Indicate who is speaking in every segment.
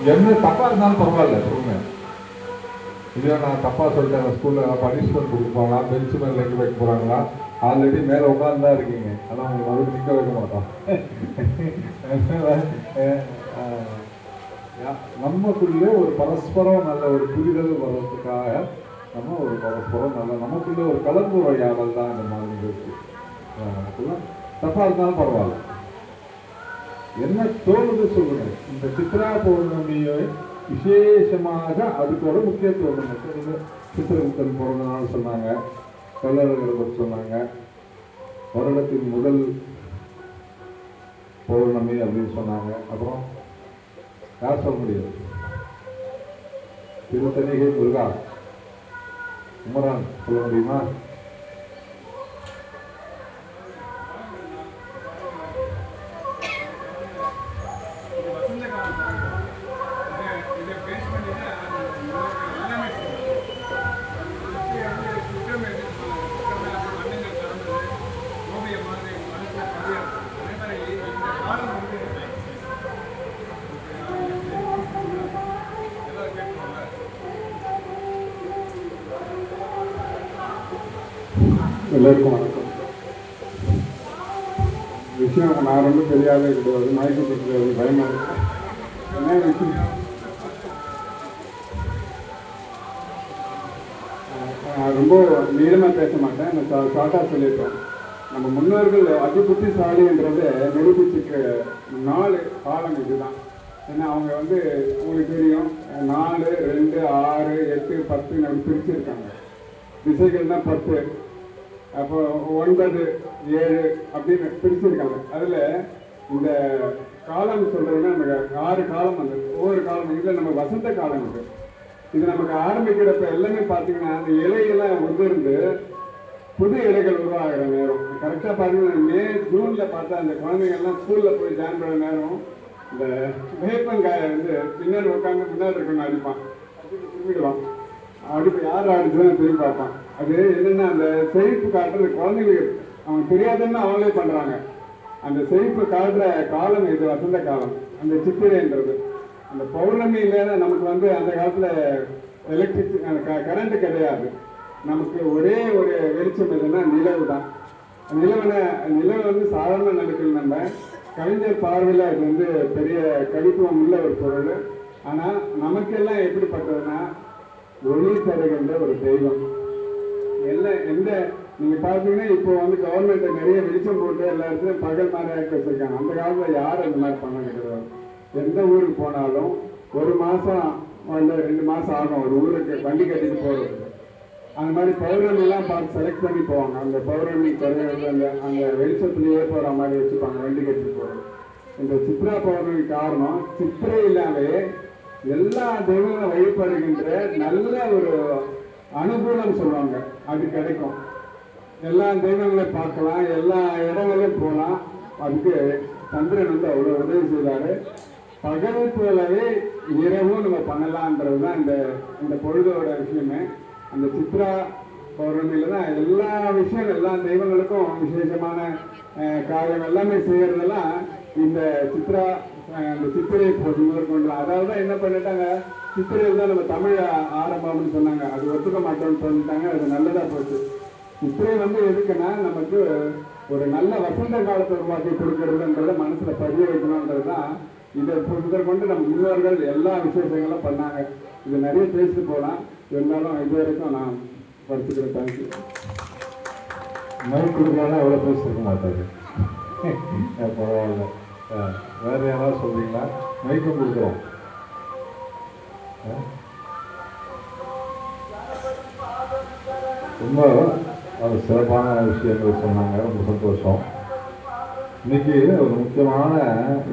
Speaker 1: என்ன தப்பா இருந்தாலும் பரவாயில்ல சொல்லுங்க. இதே நான் தப்பா சொல்லிட்டேன், ஸ்கூல்ல பனிஷ்மெண்ட் கொடுப்பாங்களா, பெஞ்ச் மேல வைக்க போறாங்களா? ஆல்ரெடி மேல உட்காந்துதான் இருக்கீங்க, ஆனா உங்களுக்கு மறுபடியும் நிக்க வைக்க மாட்டோம். நமக்குள்ளே ஒரு பரஸ்பரம் நல்ல ஒரு புரிதல் வர்றதுக்காக நம்ம ஒரு பரஸ்பரம் நல்ல நமக்குள்ளே ஒரு கலந்துரையாடல் தான் இந்த மாதிரி இருக்கு. நமக்குள்ள தப்பா இருந்தாலும் பரவாயில்ல, என்ன தோணுது சொல்லுங்க. இந்த சித்ரா பௌர்ணமியை விசேஷமாக அதுக்கோட முக்கியத்துவம் சித்திரகுப்தன் பிறந்த நாள் சொன்னாங்க, கல்லறைகளை பற்றி சொன்னாங்க, வருடத்தின் முதல் பௌர்ணமி அப்படின்னு சொன்னாங்க. அப்புறம் யார் சொல்ல முடியாது? திருத்தணிகை முருகா, குமரன் சொல்ல முடியுமா?
Speaker 2: எல்லாருக்கும் வணக்கம். விஷயம் நான் ரொம்ப தெரியாத கிடையாது, மயக்கப்பட்டு பயமா இருக்கு. என்ன விஷயம்? ரொம்ப நீளமாக பேச மாட்டேன், நான் ஷார்ட்டாக சொல்லியிருக்கேன். நம்ம முன்னோர்கள் அதி புத்திசாலின்றதை நிரூபிச்சுக்க 4 காலம் இதுதான். ஏன்னா அவங்க உங்களுக்கு தெரியும், 4, 2, 6, 8, 10 அப்படி பிரிச்சிருக்காங்க. திசைகள் தான் 10, அப்போ 9, 7 அப்படின்னு பிரிச்சிருக்காங்க. அதில் இந்த காலம் சொல்றதுன்னா நமக்கு 6 காலம் ஒவ்வொரு காலம். இதில் நம்ம வசந்த காலம் இருக்கு. இது நமக்கு ஆரம்பிக்கிறப்ப எல்லாமே பார்த்தீங்கன்னா அந்த இலையெல்லாம் உதிர்ந்து புது இலைகள் உருவாகிற நேரம். கரெக்டாக பார்த்தீங்கன்னா மே ஜூனில் பார்த்தா அந்த குழந்தைங்கள்லாம் ஸ்கூலில் போய் ஜாயின் பண்ணுற நேரம் இந்த வேப்பங்காயை பின்னாடி உட்காந்து முன்னாடி இருக்கணும் அடிப்பான், திரும்பிடுவான். அடுப்பு யார் அடிச்சுதான் திரும்பி பார்ப்பான். அது என்னன்னா அந்த செழிப்பு காட்டுறது குழந்தைங்களுக்கு அவங்க தெரியாதுன்னு அவங்களே பண்றாங்க. அந்த செழிப்பு காட்டுற காலம் இது வசந்த காலம், அந்த சித்திரைன்றது. அந்த பௌர்ணமி இல்லைன்னா நமக்கு அந்த காலத்துல கரண்ட் கிடையாது. நமக்கு ஒரே ஒரு வெளிச்சம் எதுன்னா நிலவு தான். நிலவு சாதாரண நடுக்கள். நம்ம கவிஞர் பார்வையில் அது பெரிய கவித்துவம் உள்ள ஒரு பொருள். ஆனா நமக்கெல்லாம் எப்படிப்பட்டதுன்னா ஒளி தருகின்ற ஒரு தெய்வம். நீங்க பாத்தீங்கன்னா இப்போ கவர்மெண்ட் நிறைய வெளிச்சம் போட்டு எல்லா இடத்துலயும் பகல் மாதிரி ஆக்கி வச்சிருக்காங்க. அந்த காலத்துல யாரும் அந்த மாதிரி பண்ண கிடையாது. எந்த ஊருக்கு போனாலும் 1 மாசம் 2 மாசம் ஆகும் ஒரு ஊருக்கு வண்டி கட்டிட்டு போறதுக்கு. அந்த மாதிரி பௌர்ணமி எல்லாம் பார்த்து செலக்ட் பண்ணி போவாங்க. அந்த பௌர்ணமி அந்த வெளிச்சத்திலேயே போற மாதிரி வச்சுப்பாங்க வண்டி கட்டிட்டு போறது. இந்த சித்ரா பௌர்ணமி காரணம் சித்திரையிலாவே எல்லா தெய்வங்களும் வழிபடுகின்ற நல்ல ஒரு அனுகூலம் சொல்லுவாங்க, அது கிடைக்கும். எல்லா தெய்வங்களையும் பார்க்கலாம், எல்லா இடங்களையும் போகலாம். அதுக்கு சந்திரன் அவ்வளோ உதவி செய்தாரு. பகல் போலவே இரவும் நம்ம பண்ணலான்றது தான் இந்த பொழுதோட விஷயமே. அந்த சித்ரா பௌர்ணமியில தான் எல்லா விஷயம், எல்லா தெய்வங்களுக்கும் விசேஷமான காரியம் எல்லாமே செய்யறதெல்லாம் இந்த சித்திரை கொண்டு. அதாவது என்ன பண்ணிட்டாங்க, சித்திரையில் தான் நம்ம தமிழ் ஆரம்பம்னு சொன்னாங்க. அது ஒத்துக்க மாட்டோம்னு சொல்லிட்டாங்க. அது நல்லதா போச்சு. சித்திரை எதுக்குன்னா நமக்கு ஒரு நல்ல வசந்த காலத்தை உருவாக்கி கொடுக்கறதுன்றத மனசுல பதிய வைக்கணும்ன்றது தான். இதை கொண்டு நம்ம முன்னோர்கள் எல்லா விசேஷங்களும் பண்ணாங்க. இது நிறைய பேசிட்டு போகலாம், இருந்தாலும் இது வரைக்கும் நான் படிச்சுக்கிறேன். தேங்க்யூ.
Speaker 1: மைக் கொடுக்கலாம் எவ்வளோ பேசிருக்க மாட்டாரு. பரவாயில்ல. வேற யாராவது சொல்றீங்களா? மைக்கும் கொடுக்குறோம். ரொம்ப அது சிறப்பான விஷயங்கள் சொன்னாங்க, ரொம்ப சந்தோஷம். இன்னைக்கு ஒரு முக்கியமான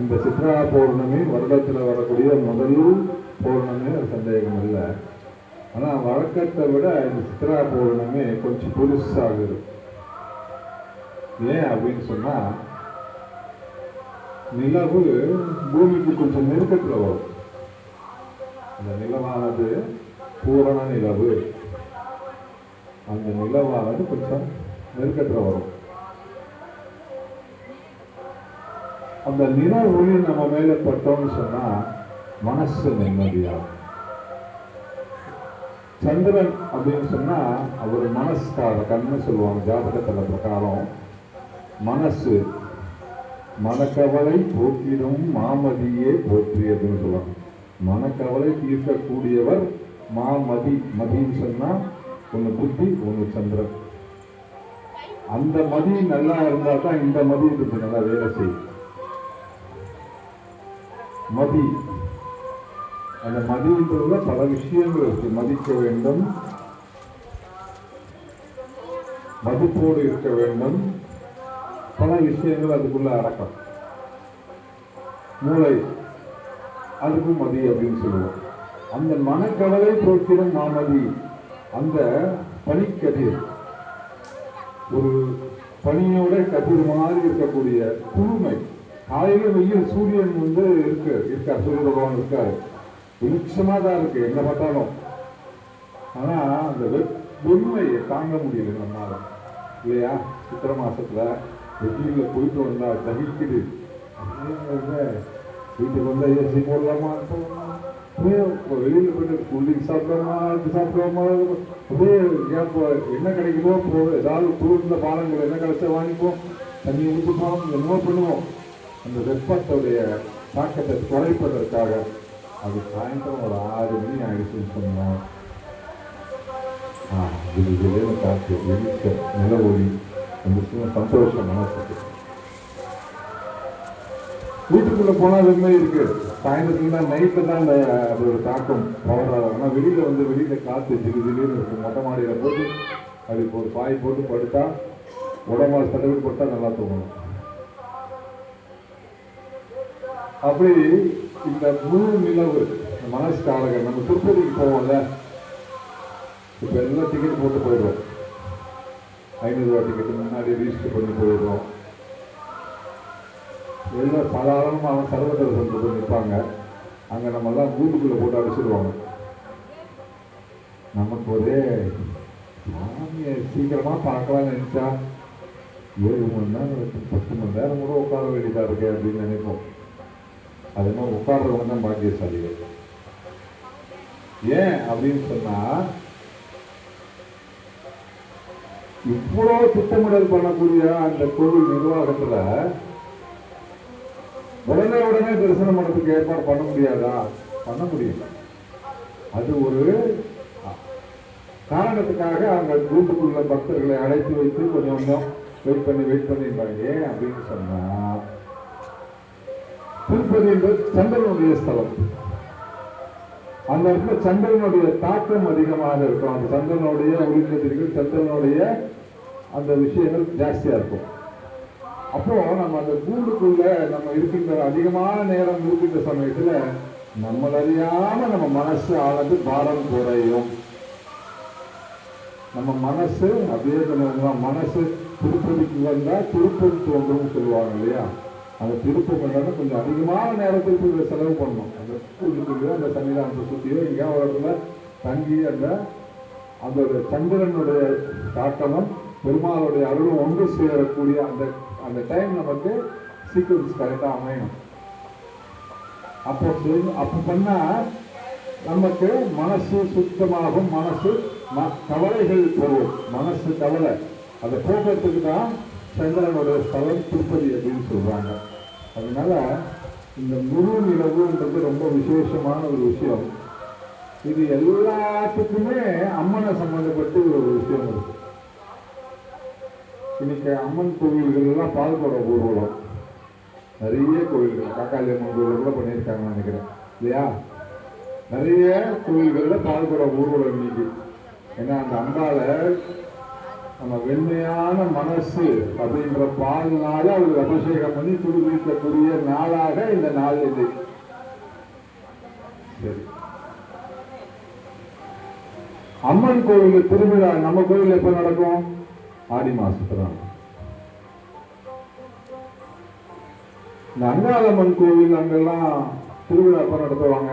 Speaker 1: இந்த சித்ரா பௌர்ணமி வருடத்தில் வரக்கூடிய முதல் பௌர்ணமி, அது சந்தேகம் இல்லை. ஆனால் வழக்கத்தை விட இந்த சித்ரா பௌர்ணமி கொஞ்சம் புதுசாகுது. ஏன் அப்படின்னு சொன்னால், நிலவு பூமிக்கு கொஞ்சம் நெருக்கத்தில் வரும். அந்த நிலவானது பூரண நிலவு, அந்த நிலவானது கொஞ்சம் நெருக்கத்தில் வரும். அந்த நில ஒளி நம்ம மேலே பட்டோம்னு சொன்னால் மனசு நிம்மதியாகும். சந்திரன் அப்படின்னு சொன்னா அவர் மனசுக்கார கண்ணு சொல்லுவாங்க ஜாதகத்துல பிரகாரம். மனசு மனக்கவலை போக்கிடும் மாமதியே போற்றியதுன்னு சொல்லுவாங்க. மனக்கவலை தீர்க்கக்கூடியவர் மாமதி. மதின்னு சொன்னா ஒன்று புத்தி, ஒன்று சந்திரன். அந்த மதி நல்லா இருந்தா தான் இந்த மதி இதுக்கு நல்லா வேலை செய்யும். மதி, அந்த மதின்றதுல பல விஷயங்கள் இருக்கு. மதிக்க வேண்டும், மதிப்போடு இருக்க வேண்டும், பல விஷயங்கள் அதுக்குள்ள அடக்கம். மூளை, அதுக்கும் மதி அப்படின்னு சொல்லுவோம். அந்த மனக்கவலை போக்கிடும் மாமதி, அந்த பனிக்கதிர், ஒரு பனியோட கதிர் மாதிரி இருக்கக்கூடிய குளுமை. காலையில வெயில் சூரியன் இருக்கார், சூரிய பகவான் இருக்காரு, வெளிச்சமா தான் இருக்கு என்ன பார்த்தாலும். ஆனா அந்த வெண்மையை தாங்க முடியல நம்மால, இல்லையா? சித்திரை மாசத்துல வெயில போயிட்டு வந்தா தகிக்குது. வீட்டுக்கு வந்தா ஏசி போடலாமா, வெளியில போயிட்டு கூல்ட்ரிங்க் சாப்பிடலாமா, இது சாப்பிடலாமா, அப்படியே என்ன கிடைக்குதோ ஏதாவது பொருள் பாலங்கள் என்ன கிடைச்சா வாங்கிப்போம், தண்ணி ஊற்றிப்போம், என்னமோ பண்ணுவோம். அந்த வெப்பத்துடைய தாக்கத்தை குறைப்பதற்காக அது சாயந்தரம் ஒரு 6 மணி ஆயிடுச்சுன்னு சொன்னோம். வெளியில காற்று, வெளிச்சம், நில ஒளி, அந்த சந்தோஷம் மனசுக்கு. வீட்டுக்குள்ள போனா வெண்மை இருக்கு, சாயந்தரத்துல தான் நைட்ல தான் அந்த அதோட தாக்கம் பவராக. ஆனால் வெளியில காற்று ஜிலு ஜிலுன்னு இருக்கும். மொட்டை மாடியில போட்டு அதுக்கு ஒரு பாய் போட்டு படுத்தா உடம்பு தடவை போட்டா நல்லா தூங்கணும். அப்படி இந்த முழு நிலவு மனசுக்காரங்க. நம்ம திருப்பதிக்கு போவோம்ல, இப்ப எல்லாம் டிக்கெட் போட்டு போயிடுவோம். 500 ரூபா டிக்கெட் முன்னாடி ரிஜிஸ்டர் பண்ணி போயிடுவோம். எல்லாம் சாதாரணமாக சர்வதர்சனத்துக்கு போய் நிற்பாங்க. அங்கே நம்மெல்லாம் வீட்டுக்குள்ளே போட்டு அடிச்சிடுவாங்க. நமக்கு ஒரே சாமியை சீக்கிரமாக பார்க்கலாம்னு நினச்சா 7 மணி நேரம் 10 மணி நேரம் கூட உட்கார வேண்டியதாக இருக்கு அப்படின்னு நினைப்போம். அது மாதிரி உட்கார்றவங்க தான் பாக்கியசாலிகள். ஏன் அப்படின்னு சொன்னா, இவ்வளவு திட்டமிடல் பண்ணக்கூடிய அந்த கோவில் நிர்வாகத்துல உடனே தரிசனம் பண்ணதுக்கு ஏற்பாடு பண்ண முடியாதா? பண்ண முடியும். அது ஒரு காரணத்துக்காக அவங்க கூட்டுக்குள்ள பக்தர்களை அழைத்து வைத்து கொஞ்சம் வெயிட் பண்ணிருப்பாங்க. ஏன் அப்படின்னு சொன்னா, திருப்பதி என்பது சந்திரனுடைய ஸ்தலம். அந்த இடத்துல சந்திரனுடைய தாக்கம் அதிகமாக இருக்கும். அந்த சந்திரனுடைய ஒளிக்கதிர்கள், சந்திரனுடைய அந்த விஷயங்கள் ஜாஸ்தியா இருக்கும். அப்போ நம்ம அந்த கூண்டுக்குள்ள நம்ம இருக்கின்ற அதிகமான நேரம் இருக்கின்ற சமயத்துல நம்மளறியாம நம்ம மனசு ஆனது பாரம் குறையும். நம்ம மனசு அப்படியே மனசு திருப்பதிக்கு வந்தா திருப்பதி தோன்றும் சொல்லுவாங்க இல்லையா? அந்த திருப்பம் வந்தாலும் கொஞ்சம் அதிகமான நேரத்திற்கு செலவு பண்ணணும். அந்த கூண்டுக்குள்ளேயோ அந்த சன்னிதானத்தை சுற்றியோ எங்கேயா ஒரு இடத்துல தங்கி அந்த சந்திரனுடைய தாக்கமும் பெருமாளுடைய அருளும் ஒன்று சேரக்கூடிய அந்த டைம் நமக்கு சீக்வன்ஸ் கரெக்டாக அமையணும். அப்போ பண்ணா நமக்கு மனசு சுத்தமாகும். மனசு கவலைகள் போகும். மனசு கவலை அதை போக்குறதுக்கு தான் சந்திரனுடைய ஸ்தலம் திருப்பதி அப்படின்னு சொல்றாங்க. அதனால இந்த முழு நிலவுன்றது ரொம்ப விசேஷமான ஒரு விஷயம். இது எல்லாத்துக்குமே அம்மனை சம்பந்தப்பட்டு ஒரு விஷயம் இருக்கு. இன்னைக்கு அம்மன் கோவில்கள் எல்லாம் பால்குட ஊர்வலம் நிறைய கோவில்கள், காக்காளி அம்மன் கோவில் கூட பண்ணியிருக்காங்கன்னு நினைக்கிறேன் இல்லையா? நிறைய கோவில்கள்ல பால்குட ஊர்வலம் இன்னைக்கு. ஏன்னா அந்த அம்பால நம்ம வெண்மையான மனசு அப்படின்ற பால்னால அவருக்கு அபிஷேகம் பண்ணி துடிக்கக்கூடிய நாளாக இந்த நாள் இது. சரி, அம்மன் கோவில் திருவிழா நம்ம கோவில் எப்ப நடக்கும்? ஆடி மாசத்துல. இந்த அங்காளம்மன் கோவில் அங்கெல்லாம் திருவிழா எப்ப நடத்துவாங்க?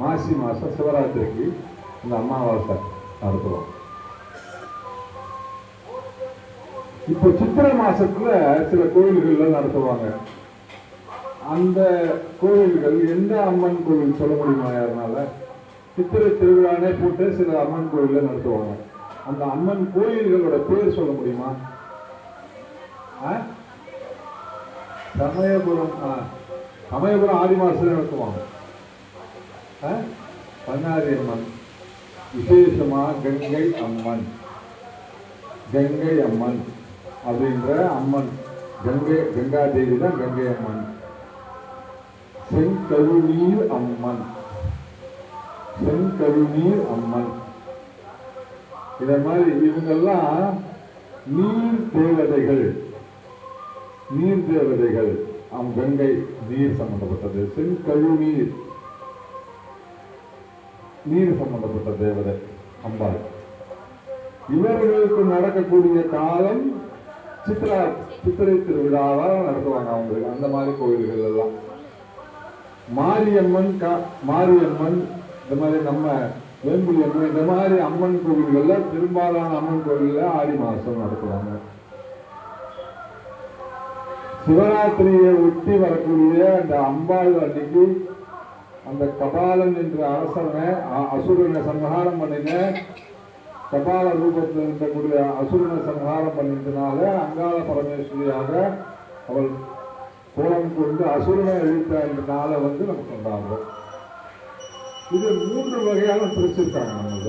Speaker 1: மாசி மாசம் சிவராத்திரிக்கு இந்த அமாவாசை நடத்துவாங்க. இப்போ சித்திரை மாசத்துல சில கோயில்கள் நடத்துவாங்க. அந்த கோவில்கள் எந்த அம்மன் கோவில் சொல்ல முடியுமா யாருனால? சித்திரை திருவிழானே போட்டு சில அம்மன் கோவில்ல நடத்துவாங்க. அந்த அம்மன் கோயில்களோட பேர் சொல்ல முடியுமா? சமயபுரம் சமயபுரம் ஆடி மாசத்துல நடத்துவாங்க. பண்ணாரி அம்மன் விசேஷமா கங்கை அம்மன், கங்கை அம்மன் அப்படின்ற அம்மன், கங்கா தேவி தான் கங்கை அம்மன். செங்கழுநீர் அம்மன், செங்கழுநீர் அம்மன். இத மாதிரி இவங்கெல்லாம் நீர் தேவதைகள், நீர் தேவதைகள். கங்கை நீர் சம்பந்தப்பட்டது, செங்கழுநீர் நீர் சம்பந்தப்பட்ட தேவதை அம்பாள். இவர்களுக்கு நடக்கக்கூடிய காலம் சித்திரை திருவிழாவா நடத்துவாங்க அவங்களுக்கு. அந்த மாதிரி கோயில்கள் எல்லாம் மாரியம்மன் மாரியம்மன் இந்த மாதிரி நம்ம வேம்புலி அம்மன் இந்த மாதிரி அம்மன் கோவில்கள்ல பெரும்பாலான அம்மன் கோவில்ல ஆடி மாசம் நடத்துவாங்க. சிவராத்திரியை ஒட்டி வரக்கூடிய அந்த அம்பாள் அன்னைக்கு அந்த கபாலன் என்ற அரசனை அசுரனை சம்ஹாரம் பண்ணின, கபால ரூபத்தில் இருக்கக்கூடிய அசுரனை சம்ஹாரம் பண்ணினால அங்காள பரமேஸ்வரியாக அவள் கோலம் கொண்டு அசுரனை அழித்த அந்த நாளை நம்ம கொண்டாடுறோம். இது 3 வகையான பிரிச்சிருக்காங்க நம்ம.